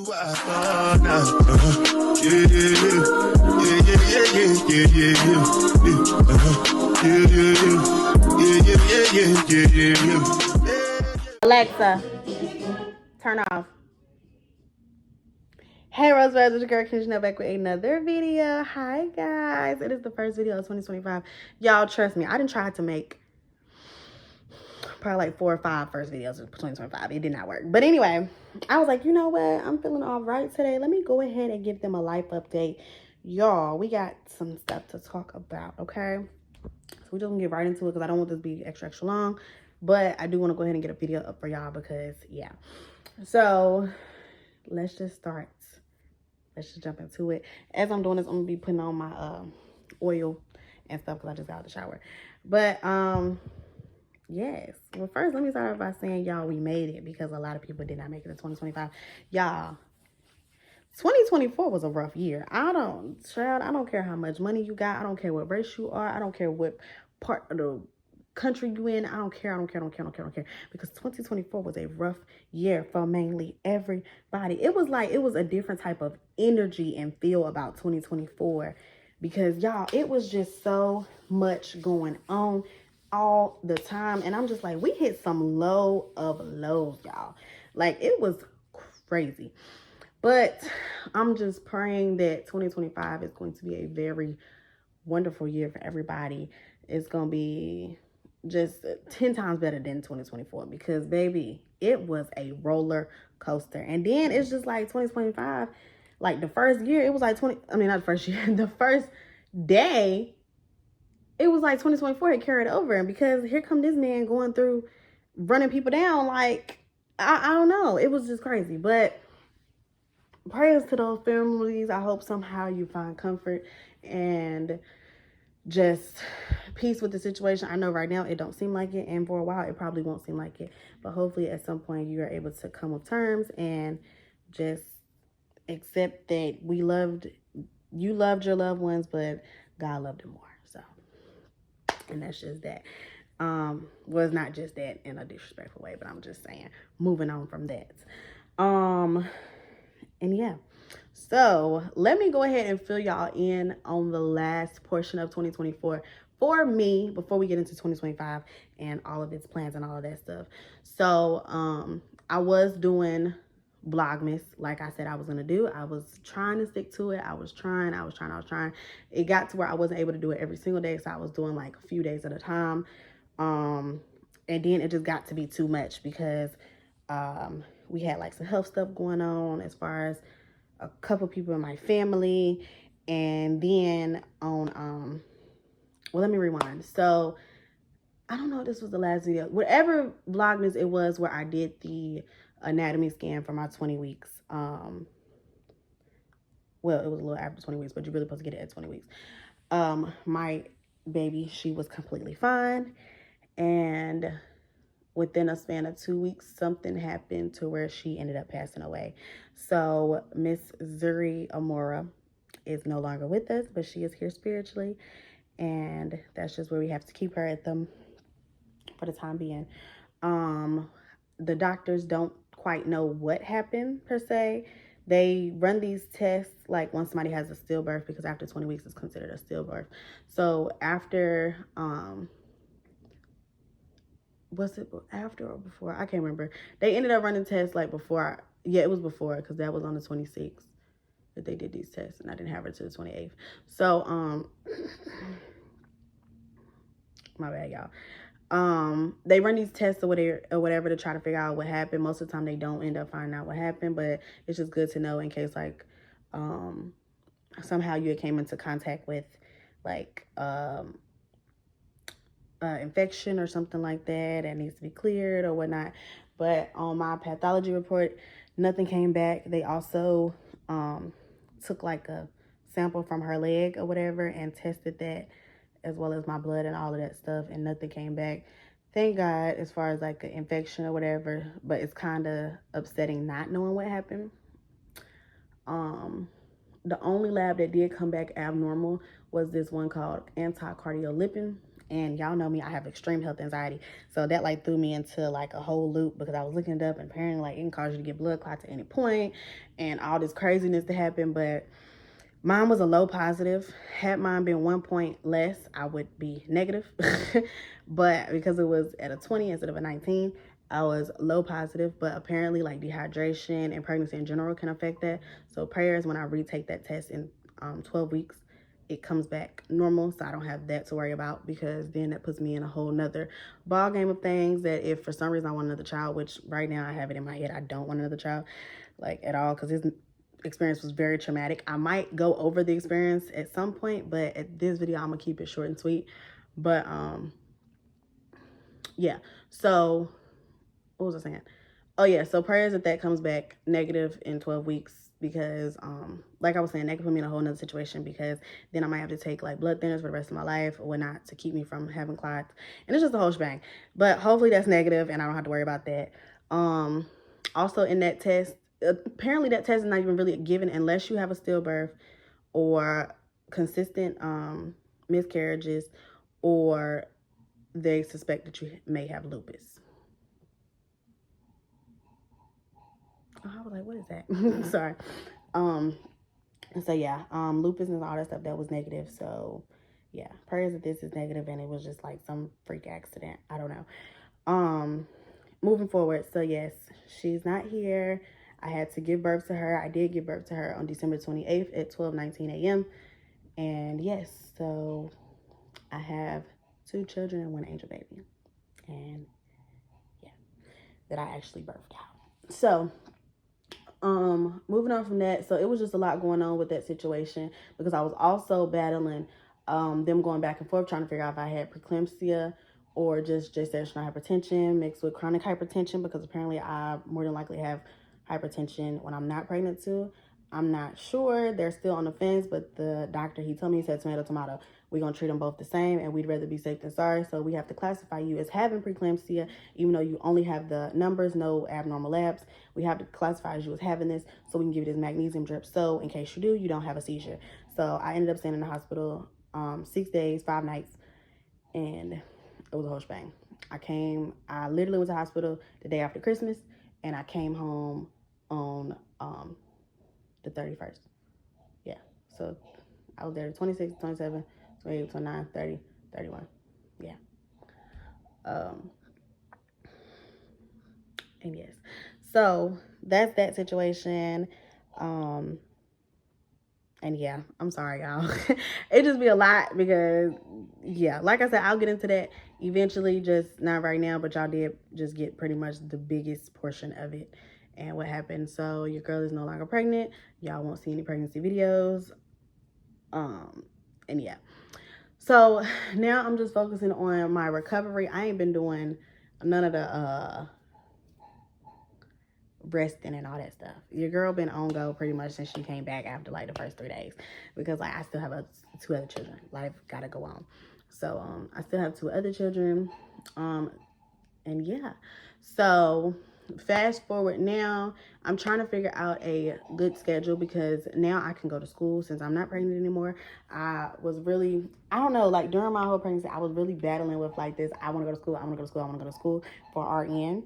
Alexa, turn off. Hey Rosebuds, it's your girl Kenzie back with another video. Hi guys, it is the first video of 2025. Y'all trust me, I didn't try to make probably like 4 or 5 first videos of 2025. It did not work. But anyway, I was like, you know what? I'm feeling all right today. Let me go ahead and give them a life update. Y'all, we got some stuff to talk about, okay? So we're just gonna get right into it because I don't want this to be extra long. But I do want to go ahead and get a video up for y'all because, yeah. So let's just start. Let's just jump into it. As I'm doing this, I'm gonna be putting on my oil and stuff because I just got out of the shower. But yes. Well, first let me start off by saying, y'all, we made it because a lot of people did not make it in 2025. Y'all, 2024 was a rough year. I don't care how much money you got. I don't care what race you are. I don't care what part of the country you in. I don't care. Because 2024 was a rough year for mainly everybody. It was a different type of energy and feel about 2024 because y'all, it was just so much going on all the time. And I'm just like, we hit some low of lows, y'all. Like, it was crazy. But I'm just praying that 2025 is going to be a very wonderful year for everybody. It's going to be just 10 times better than 2024 because, baby, it was a roller coaster. And then it's just like 2025, like the first year, it was like not the first year, the first day, it was like 2024 had carried over. And because here come this man going through running people down, like, I don't know. It was just crazy. But prayers to those families. I hope somehow you find comfort and just peace with the situation. I know right now it don't seem like it, and for a while it probably won't seem like it, but hopefully at some point you are able to come with terms and just accept that you loved your loved ones, but God loved them more. So, and that's just that. Well, it's not just that in a disrespectful way, but I'm just saying, moving on from that. And yeah, so let me go ahead and fill y'all in on the last portion of 2024 for me before we get into 2025 and all of its plans and all of that stuff. So I was doing Vlogmas like I said I was gonna do. I was trying to stick to it. I was trying. It got to where I wasn't able to do it every single day, so I was doing like a few days at a time. And then it just got to be too much because we had like some health stuff going on as far as a couple people in my family. And then on well, let me rewind. So I don't know if this was the last video, whatever Vlogmas it was where I did the anatomy scan for my 20 weeks. Well, it was a little after 20 weeks, but you're really supposed to get it at 20 weeks. My baby, she was completely fine, and within a span of 2 weeks, something happened to where she ended up passing away. So Miss Zuri Amora is no longer with us, but she is here spiritually. And that's just where we have to keep her at them for the time being. The doctors don't quite know what happened per se. They run these tests like when somebody has a stillbirth, because after 20 weeks is considered a stillbirth. So after, was it after or before? I can't remember. They ended up running tests like before. Yeah, it was before because that was on the 26th that they did these tests, and I didn't have her to the 28th. So, my bad, y'all. They run these tests or whatever to try to figure out what happened. Most of the time they don't end up finding out what happened, but it's just good to know in case like somehow you came into contact with like infection or something like that needs to be cleared or whatnot. But on my pathology report, nothing came back. They also took like a sample from her leg or whatever and tested that, as well as my blood and all of that stuff, and nothing came back. Thank God, as far as like an infection or whatever, but it's kind of upsetting not knowing what happened. The only lab that did come back abnormal was this one called anti-cardiolipin. And y'all know me, I have extreme health anxiety. So that like threw me into like a whole loop because I was looking it up, and apparently like it can cause you to get blood clots at any point and all this craziness to happen. But mine was a low positive. Had mine been 1 point less, I would be negative. But because it was at a 20 instead of a 19, I was low positive. But apparently like dehydration and pregnancy in general can affect that. So prayers when I retake that test in 12 weeks, it comes back normal, so I don't have that to worry about, because then that puts me in a whole nother ball game of things that if for some reason I want another child, which right now I have it in my head, I don't want another child, like at all, because his experience was very traumatic. I might go over the experience at some point, but at this video, I'm gonna keep it short and sweet. But yeah, so what was I saying? Oh yeah, so prayers that comes back negative in 12 weeks, because like I was saying, that could put me in a whole nother situation, because then I might have to take like blood thinners for the rest of my life or whatnot to keep me from having clots, and it's just a whole shebang. But hopefully that's negative and I don't have to worry about that. Also in that test, apparently that test is not even really given unless you have a stillbirth or consistent miscarriages, or they suspect that you may have lupus. I was like, what is that? Sorry. And so yeah, lupus and all that stuff, that was negative. So yeah, prayers that this is negative and it was just like some freak accident. I don't know. Moving forward, so yes, she's not here. I had to give birth to her. I did give birth to her on December 28th at 12:19 a.m. And yes, so I have 2 children and 1 angel baby. And yeah, that I actually birthed out. So moving on from that, so it was just a lot going on with that situation, because I was also battling them going back and forth trying to figure out if I had preeclampsia or just gestational hypertension mixed with chronic hypertension, because apparently I more than likely have hypertension when I'm not pregnant too. I'm not sure. They're still on the fence, but the doctor, he told me, he said tomato, tomato. We're going to treat them both the same, and we'd rather be safe than sorry. So we have to classify you as having preeclampsia, even though you only have the numbers, no abnormal labs. We have to classify you as having this so we can give you this magnesium drip. So in case you do, you don't have a seizure. So I ended up staying in the hospital 6 days, 5 nights, and it was a whole shebang. I literally was in the hospital the day after Christmas, and I came home on the 31st. Yeah, so I was there the 26th, 27th, 28th, 29th, 30, 31. Yeah. And yes, so that's that situation. And yeah, I'm sorry, y'all. It just be a lot because, yeah, like I said, I'll get into that eventually, just not right now, but y'all did just get pretty much the biggest portion of it and what happened. So your girl is no longer pregnant. Y'all won't see any pregnancy videos. And yeah. So now I'm just focusing on my recovery. I ain't been doing none of the resting and all that stuff. Your girl been on go pretty much since she came back after like the first 3 days, because like I still have 2 other children. Life gotta go on. So I still have 2 other children. And yeah, so fast forward now, I'm trying to figure out a good schedule, because now I can go to school since I'm not pregnant anymore. I was really, I don't know, like during my whole pregnancy, I was really battling with like this, I want to go to school, I want to go to school, I want to go to school for RN.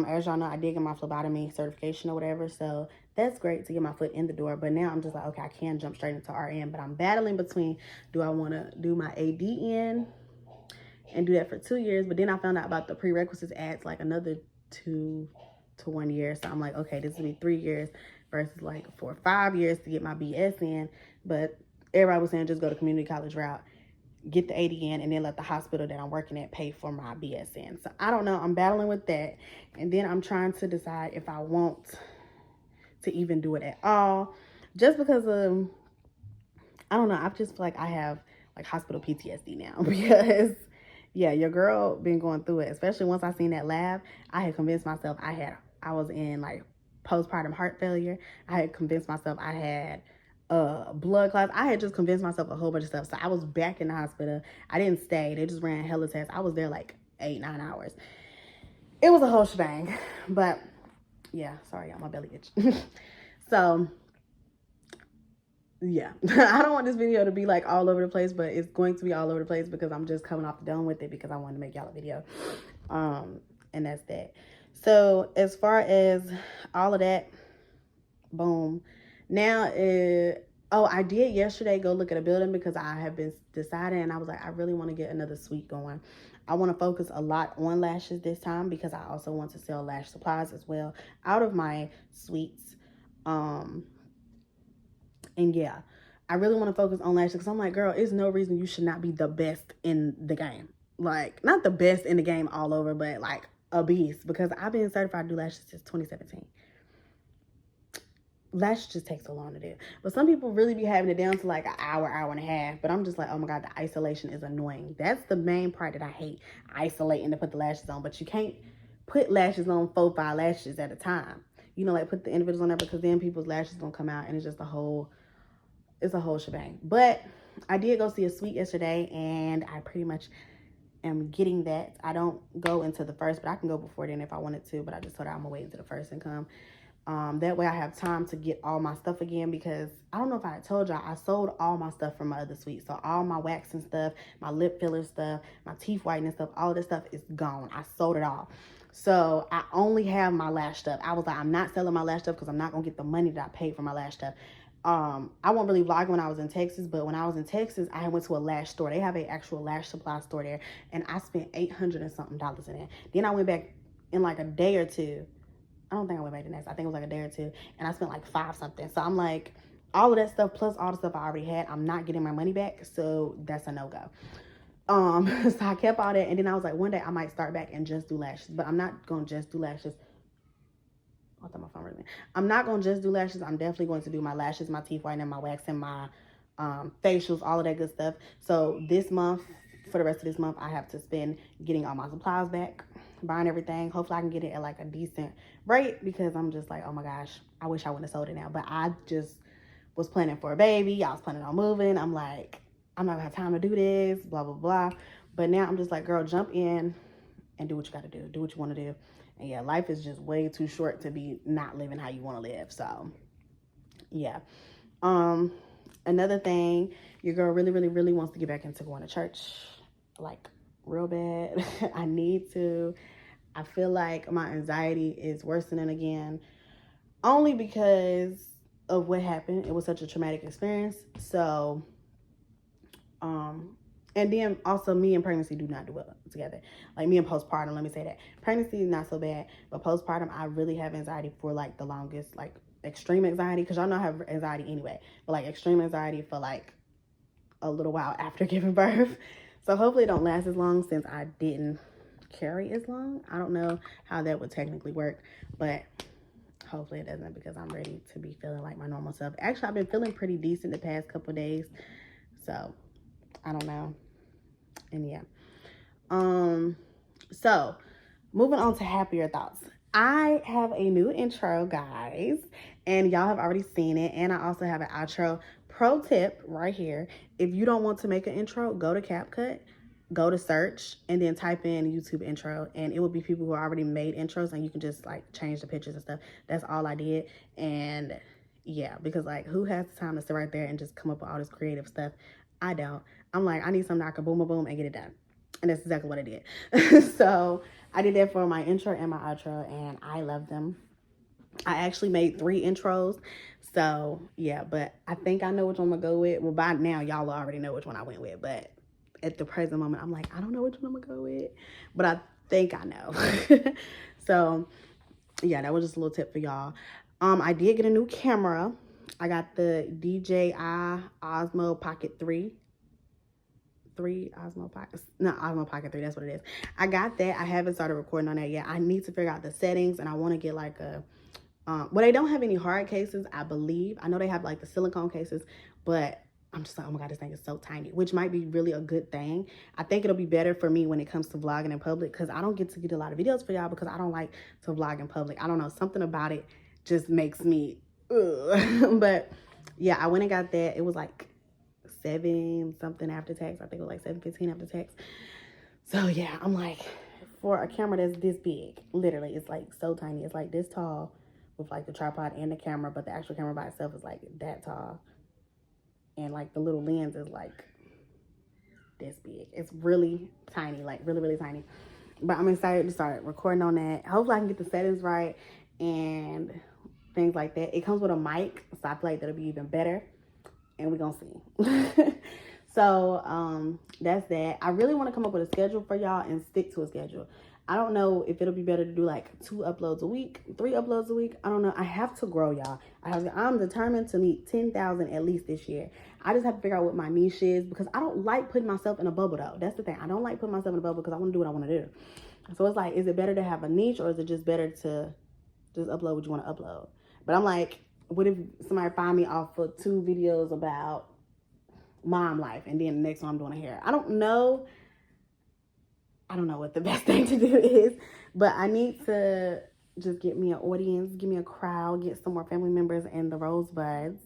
As y'all know, I did get my phlebotomy certification or whatever, so that's great to get my foot in the door. But now I'm just like, okay, I can jump straight into RN, but I'm battling between, do I want to do my ADN and do that for 2 years? But then I found out about the prerequisites adds like another 2 to 1 year. So I'm like, okay, this will be 3 years versus like 4 or 5 years to get my BS in. But everybody was saying just go to community college route, get the ADN, and then let the hospital that I'm working at pay for my BSN. So I don't know. I'm battling with that. And then I'm trying to decide if I want to even do it at all. Just because of, I don't know. I just feel like I have like hospital PTSD now. Because yeah, your girl been going through it. Especially once I seen that lab, I had convinced myself I was in like postpartum heart failure. I had convinced myself I had blood clots. I had just convinced myself a whole bunch of stuff. So I was back in the hospital. I didn't stay. They just ran hella tests. I was there like 8-9 hours. It was a whole shebang. But yeah, sorry, y'all, my belly itch. So yeah, I don't want this video to be like all over the place, but it's going to be all over the place because I'm just coming off the dome with it because I wanted to make y'all a video. And that's that. So as far as all of that, boom. Now, oh, I did yesterday go look at a building because I have been deciding, and I was like, I really want to get another suite going. I want to focus a lot on lashes this time because I also want to sell lash supplies as well out of my suites. And yeah, I really want to focus on lashes because I'm like, girl, it's no reason you should not be the best in the game. Like, not the best in the game all over, but like a beast, because I've been certified to do lashes since 2017. Lashes just take so long to do. But some people really be having it down to like an hour, hour and a half. But I'm just like, oh my God, the isolation is annoying. That's the main part that I hate, isolating to put the lashes on. But you can't put lashes on 4, 5 lashes at a time. You know, like put the individuals on there because then people's lashes don't come out and it's just a whole shebang. But I did go see a suite yesterday and I pretty much am getting that. I don't go into the first, but I can go before then if I wanted to. But I just told her I'm gonna wait until the first and come. That way I have time to get all my stuff again because I don't know if I told y'all, I sold all my stuff from my other suite. So all my waxing stuff, my lip filler stuff, my teeth whitening stuff, all this stuff is gone. I sold it all. So I only have my lash stuff. I was like, I'm not selling my lash stuff because I'm not going to get the money that I paid for my lash stuff. I won't really vlog when I was in Texas, but when I was in Texas, I went to a lash store. They have an actual lash supply store there, and I spent $800 and something in it. Then I went back in like a day or two. I don't think I went back the next. I think it was like a day or two, and I spent like 5 something. So I'm like, all of that stuff plus all the stuff I already had, I'm not getting my money back, so that's a no-go. So I kept all that, and then I was like, one day I might start back and just do lashes, but I'm not gonna just do lashes. I thought my phone was ringing. I'm not gonna just do lashes. I'm definitely going to do my lashes, my teeth whitening, my waxing, my facials, all of that good stuff. So this month, for the rest of this month, I have to spend getting all my supplies back, buying everything. Hopefully I can get it at like a decent rate because I'm just like, oh my gosh, I wish I wouldn't have sold it now. But I just was planning for a baby. I was planning on moving. I'm like, I'm not gonna have time to do this, blah, blah, blah. But now I'm just like, girl, jump in and do what you gotta do. Do what you wanna do. And yeah, life is just way too short to be not living how you wanna live. So yeah. Another thing, your girl really, really, really wants to get back into going to church. Like real bad. I need to. I feel like my anxiety is worsening again. Only because of what happened. It was such a traumatic experience. So and then also me and pregnancy do not do well together. Like me and postpartum, let me say that. Pregnancy is not so bad, but postpartum, I really have anxiety for like the longest, like extreme anxiety, because y'all know I have anxiety anyway, but like extreme anxiety for like a little while after giving birth. So hopefully it don't last as long since I didn't carry as long. I don't know how that would technically work, but hopefully it doesn't because I'm ready to be feeling like my normal self. Actually, I've been feeling pretty decent the past couple of days. So I don't know. And yeah. So moving on to happier thoughts. I have a new intro, guys, and y'all have already seen it. And I also have an outro. Pro tip right here. If you don't want to make an intro, go to CapCut, go to search, and then type in YouTube intro, and it will be people who already made intros, and you can just like change the pictures and stuff. That's all I did. And yeah, because like who has the time to sit right there and just come up with all this creative stuff? I don't. I'm like, I need something I can boom, boom, boom, and get it done. And that's exactly what I did. So I did that for my intro and my outro, and I love them. I actually made 3 intros. So yeah, but I think I know which one I'm gonna go with. Well, by now y'all already know which one I went with, but at the present moment, I'm like, I don't know which one I'm gonna go with, but I think I know. So yeah, that was just a little tip for y'all. I did get a new camera. I got the DJI Osmo Pocket 3 Osmo Pocket, no, Osmo Pocket 3, that's what it is. I got that. I haven't started recording on that yet. I need to figure out the settings, and I want to get like a well, they don't have any hard cases, I believe. I know they have like the silicone cases, but I'm just like, oh my God, this thing is so tiny, which might be really a good thing. I think it'll be better for me when it comes to vlogging in public, because I don't get to get a lot of videos for y'all because I don't like to vlog in public. I don't know, something about it just makes me but yeah, I went and got that. It was like 7 something after tax. I think it was like $7.15 after tax. So yeah, I'm like, for a camera that's this big, literally, it's like so tiny. It's like this tall with like the tripod and the camera, but the actual camera by itself is like that tall. and like the little lens is like this big. It's really tiny, like really, really tiny. But I'm excited to start recording on that. Hopefully I can get the settings right and things like that. It comes with a mic, so I feel like that'll be even better. And we're gonna see. So that's that. I really want to come up with a schedule for y'all and stick to a schedule. I don't know if it'll be better to do like 2 uploads a week, 3 uploads a week. I don't know. I have to grow, y'all. I'm determined to meet 10,000 at least this year. I just have to figure out what my niche is, because I don't like putting myself in a bubble though. That's the thing. I don't like putting myself in a bubble because I want to do what I want to do. So it's like, is it better to have a niche, or is it just better to just upload what you want to upload? But I'm like, what if somebody find me off for 2 videos about mom life, and then the next one I'm doing hair? I don't know what the best thing to do is, but I need to just get me an audience, get me a crowd, get some more family members and the Rosebuds,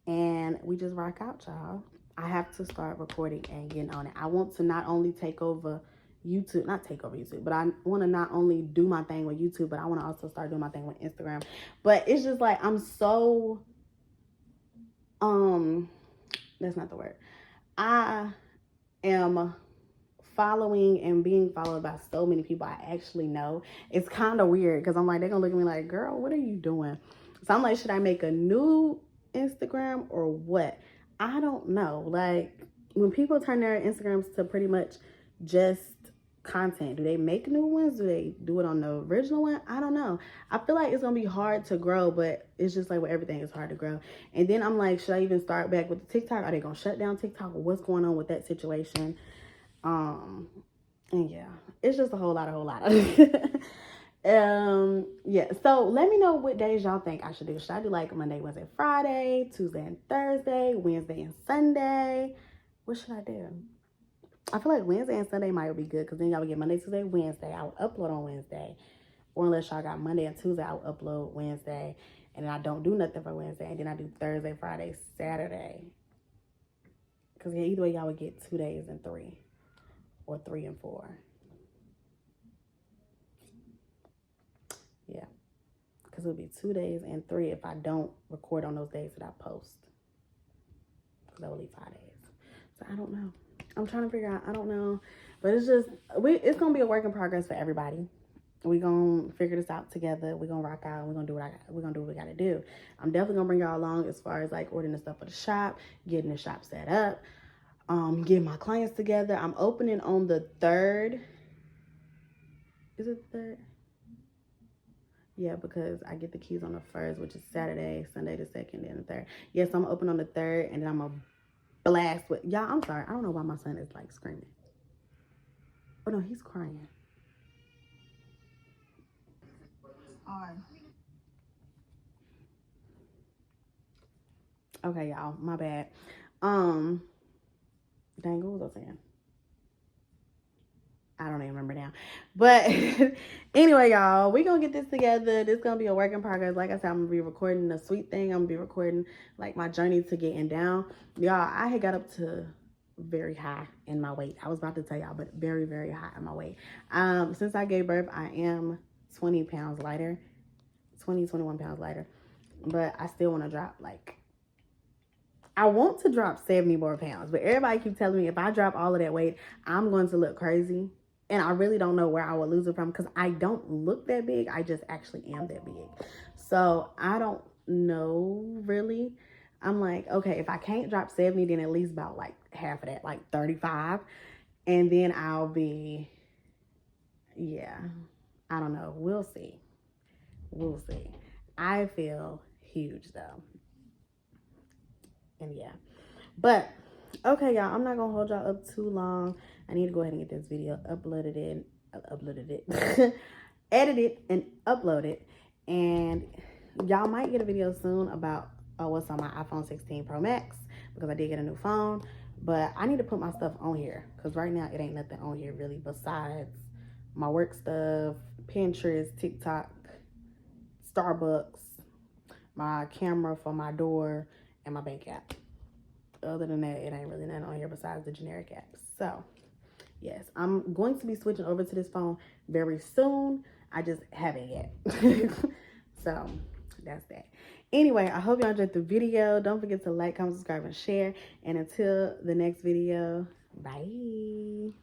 and we just rock out, y'all. I have to start recording and getting on it. I want to not only take over YouTube, not take over YouTube, but I want to not only do my thing with YouTube, but I want to also start doing my thing with Instagram. But it's just like, I'm so, that's not the word. I am following and being followed by so many people I actually know. It's kind of weird because I'm like, they're gonna look at me like, girl, what are you doing? So I'm like, should I make a new Instagram or what? I don't know. Like, when people turn their Instagrams to pretty much just content, do they make new ones? Do they do it on the original one? I don't know. I feel like it's gonna be hard to grow, but it's just like with everything, it's hard to grow. And then I'm like, should I even start back with the TikTok? Are they gonna shut down TikTok, or what's going on with that situation? And yeah, it's just a whole lot. Yeah, so let me know what days y'all think I should do. Should I do like Monday, Wednesday, Friday, Tuesday and Thursday, Wednesday and Sunday? What should I do? I feel like Wednesday and Sunday might be good, because then y'all would get Monday, Tuesday, Wednesday. I would upload on Wednesday. Or unless y'all got Monday and Tuesday, I would upload Wednesday. And then I don't do nothing for Wednesday. And then I do Thursday, Friday, Saturday. Because yeah, either way, y'all would get 2 days and 3. Or 3 and 4. Yeah. Because it would be 2 days and 3 if I don't record on those days that I post. Because I will leave 5 days. So I don't know. I'm trying to figure out. I don't know. But it's just, it's going to be a work in progress for everybody. We're going to figure this out together. We're going to rock out. We're going to do what we got to do. I'm definitely going to bring y'all along as far as like ordering the stuff for the shop, getting the shop set up. Getting my clients together. I'm opening on the 3rd. Is it the 3rd? Yeah, because I get the keys on the 1st, which is Saturday, Sunday the 2nd, and the 3rd. Yes, I'm open on the 3rd, and then I'm a blast with y'all. I'm sorry, I don't know why my son is like screaming. Oh no, he's crying. Okay, y'all, my bad. Dang, what was I saying? I don't even remember now. But anyway, y'all, we gonna get this together. This gonna be a work in progress. Like I said, I'm gonna be recording the sweet thing. I'm gonna be recording like my journey to getting down. Y'all, I had got up to very high in my weight. I was about to tell y'all, but very, very high in my weight. Since I gave birth, I am 20 pounds lighter. 21 pounds lighter. But I still want to drop like, I want to drop 70 more pounds. But everybody keeps telling me if I drop all of that weight, I'm going to look crazy. And I really don't know where I would lose it from, because I don't look that big. I just actually am that big. So I don't know really. I'm like, okay, if I can't drop 70, then at least about like half of that, like 35. And then I'll be, yeah, I don't know. We'll see. We'll see. I feel huge though. And yeah. But okay, y'all, I'm not gonna hold y'all up too long. I need to go ahead and get this video uploaded, edited and uploaded. And y'all might get a video soon about what's on my iPhone 16 Pro Max, because I did get a new phone. But I need to put my stuff on here, because right now it ain't nothing on here really besides my work stuff, Pinterest, TikTok, Starbucks, my camera for my door, and my bank app. Other than that, it ain't really nothing on here besides the generic apps. So yes, I'm going to be switching over to this phone very soon. I just haven't yet. So that's that. Anyway, I hope y'all enjoyed the video. Don't forget to like, comment, subscribe, and share. And until the next video, bye.